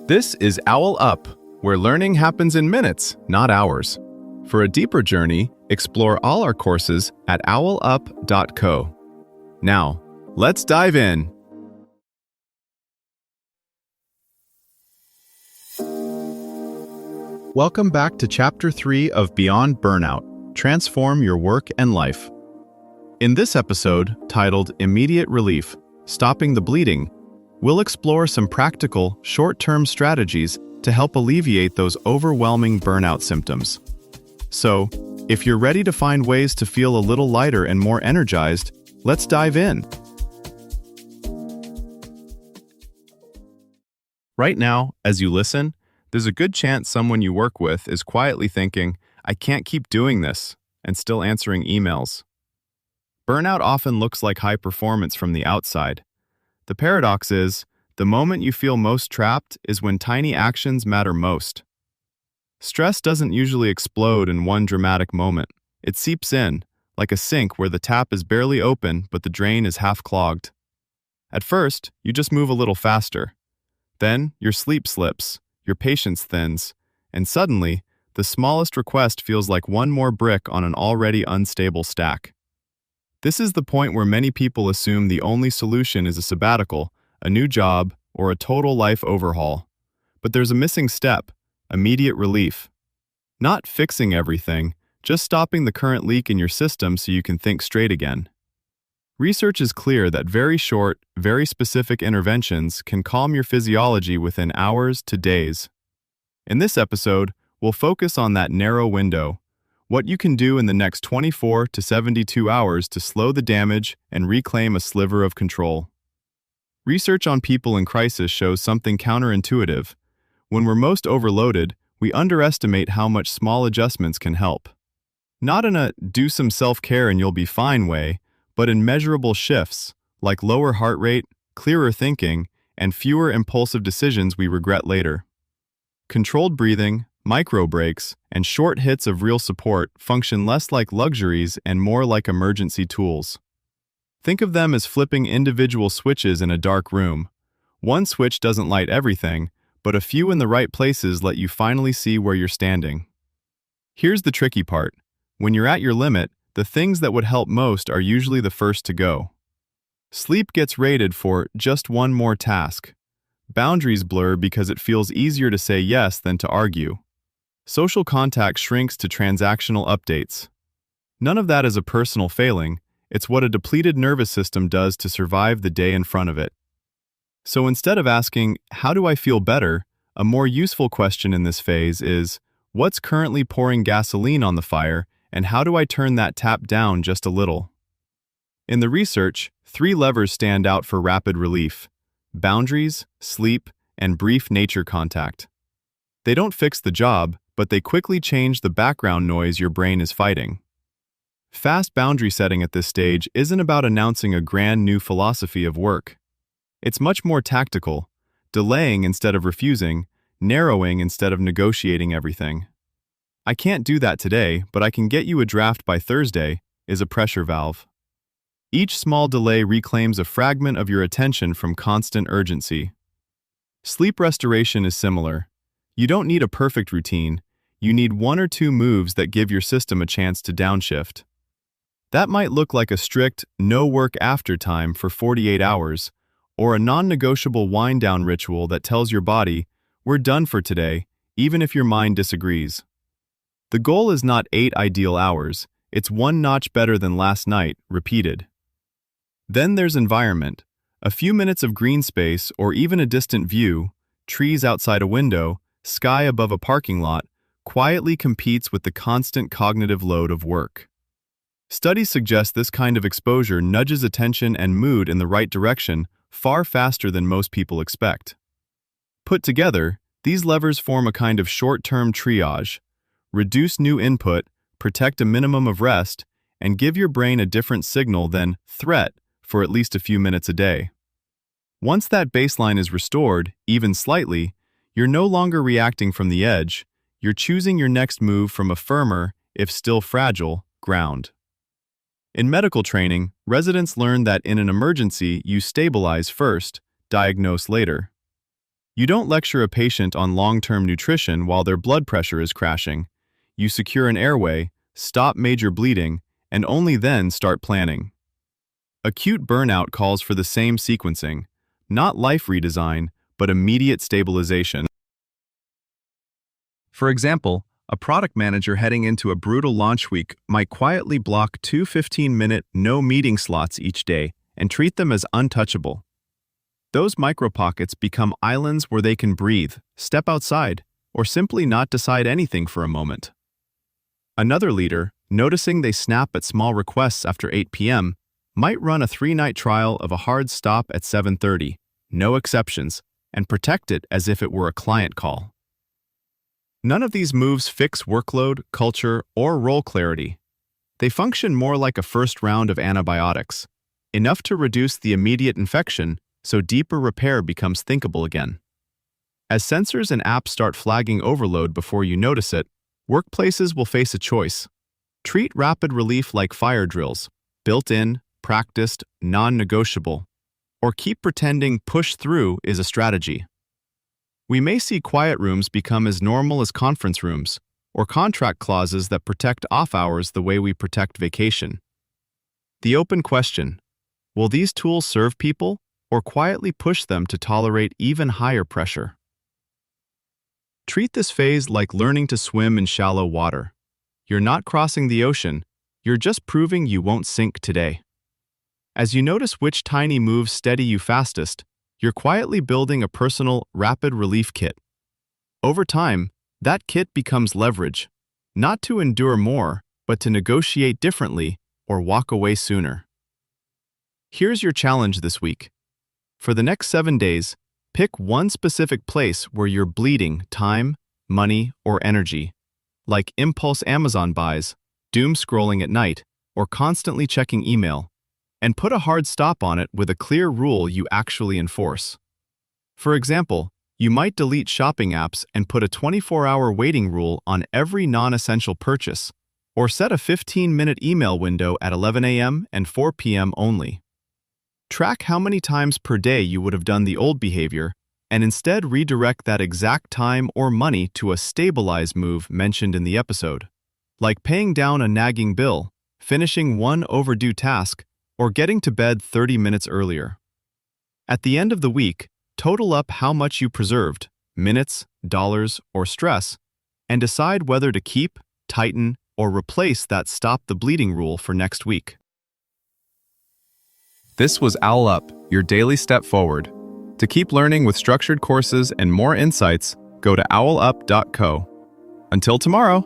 This is OwlUp, where learning happens in minutes, not hours. For a deeper journey, explore all our courses at owlup.co. Now, let's dive in. Welcome back to Chapter 3 of Beyond Burnout, Transform Your Work and Life. In this episode, titled Immediate Relief, Stopping the Bleeding, we'll explore some practical, short-term strategies to help alleviate those overwhelming burnout symptoms. So, if you're ready to find ways to feel a little lighter and more energized, let's dive in. Right now, as you listen, there's a good chance someone you work with is quietly thinking, "I can't keep doing this," and still answering emails. Burnout often looks like high performance from the outside. The paradox is, the moment you feel most trapped is when tiny actions matter most. Stress doesn't usually explode in one dramatic moment. It seeps in, like a sink where the tap is barely open but the drain is half clogged. At first, you just move a little faster. Then, your sleep slips, your patience thins, and suddenly, the smallest request feels like one more brick on an already unstable stack. This is the point where many people assume the only solution is a sabbatical, a new job, or a total life overhaul. But there's a missing step: immediate relief. Not fixing everything, just stopping the current leak in your system so you can think straight again. Research is clear that very short, very specific interventions can calm your physiology within hours to days. In this episode, we'll focus on that narrow window, what you can do in the next 24 to 72 hours to slow the damage and reclaim a sliver of control. Research on people in crisis shows something counterintuitive. When we're most overloaded, we underestimate how much small adjustments can help. Not in a do some self-care and you'll be fine way, but in measurable shifts, like lower heart rate, clearer thinking, and fewer impulsive decisions we regret later. Controlled breathing, micro breaks, and short hits of real support function less like luxuries and more like emergency tools. Think of them as flipping individual switches in a dark room. One switch doesn't light everything, but a few in the right places let you finally see where you're standing. Here's the tricky part. When you're at your limit, the things that would help most are usually the first to go. Sleep gets rated for just one more task. Boundaries blur because it feels easier to say yes than to argue. Social contact shrinks to transactional updates. None of that is a personal failing, it's what a depleted nervous system does to survive the day in front of it. So instead of asking, "How do I feel better?" a more useful question in this phase is, "What's currently pouring gasoline on the fire, and how do I turn that tap down just a little?" In the research, 3 levers stand out for rapid relief: boundaries, sleep, and brief nature contact. They don't fix the job, but they quickly change the background noise your brain is fighting. Fast boundary setting at this stage isn't about announcing a grand new philosophy of work. It's much more tactical, delaying instead of refusing, narrowing instead of negotiating everything. "I can't do that today, but I can get you a draft by Thursday," is a pressure valve. Each small delay reclaims a fragment of your attention from constant urgency. Sleep restoration is similar. You don't need a perfect routine. You need 1 or 2 moves that give your system a chance to downshift. That might look like a strict no work after time for 48 hours, or a non-negotiable wind-down ritual that tells your body, "We're done for today," even if your mind disagrees. The goal is not 8 ideal hours, it's 1 notch better than last night, repeated. Then there's environment. A few minutes of green space or even a distant view, trees outside a window, sky above a parking lot, quietly competes with the constant cognitive load of work. Studies suggest this kind of exposure nudges attention and mood in the right direction far faster than most people expect. Put together, these levers form a kind of short-term triage: reduce new input, protect a minimum of rest, and give your brain a different signal than threat for at least a few minutes a day. Once that baseline is restored, even slightly, you're no longer reacting from the edge, you're choosing your next move from a firmer, if still fragile, ground. In medical training, residents learn that in an emergency, you stabilize first, diagnose later. You don't lecture a patient on long-term nutrition while their blood pressure is crashing. You secure an airway, stop major bleeding, and only then start planning. Acute burnout calls for the same sequencing, not life redesign, but immediate stabilization. For example, a product manager heading into a brutal launch week might quietly block 2 15-minute no-meeting slots each day and treat them as untouchable. Those micro-pockets become islands where they can breathe, step outside, or simply not decide anything for a moment. Another leader, noticing they snap at small requests after 8 p.m., might run a 3-night trial of a hard stop at 7:30, no exceptions, and protect it as if it were a client call. None of these moves fix workload, culture, or role clarity. They function more like a first round of antibiotics, enough to reduce the immediate infection so deeper repair becomes thinkable again. As sensors and apps start flagging overload before you notice it, workplaces will face a choice. Treat rapid relief like fire drills, built-in, practiced, non-negotiable, or keep pretending push through is a strategy. We may see quiet rooms become as normal as conference rooms, or contract clauses that protect off hours the way we protect vacation. The open question: will these tools serve people or quietly push them to tolerate even higher pressure? Treat this phase like learning to swim in shallow water. You're not crossing the ocean, you're just proving you won't sink today. As you notice which tiny moves steady you fastest, you're quietly building a personal, rapid relief kit. Over time, that kit becomes leverage, not to endure more, but to negotiate differently or walk away sooner. Here's your challenge this week. For the next 7 days, pick one specific place where you're bleeding time, money, or energy, like impulse Amazon buys, doom scrolling at night, or constantly checking email, and put a hard stop on it with a clear rule you actually enforce. For example, you might delete shopping apps and put a 24-hour waiting rule on every non-essential purchase, or set a 15-minute email window at 11 a.m. and 4 p.m. only. Track how many times per day you would have done the old behavior, and instead redirect that exact time or money to a stabilize move mentioned in the episode, like paying down a nagging bill, finishing one overdue task, or getting to bed 30 minutes earlier. At the end of the week, total up how much you preserved, minutes, dollars, or stress, and decide whether to keep, tighten, or replace that stop the bleeding rule for next week. This was OwlUp, your daily step forward. To keep learning with structured courses and more insights, go to owlup.co. Until tomorrow.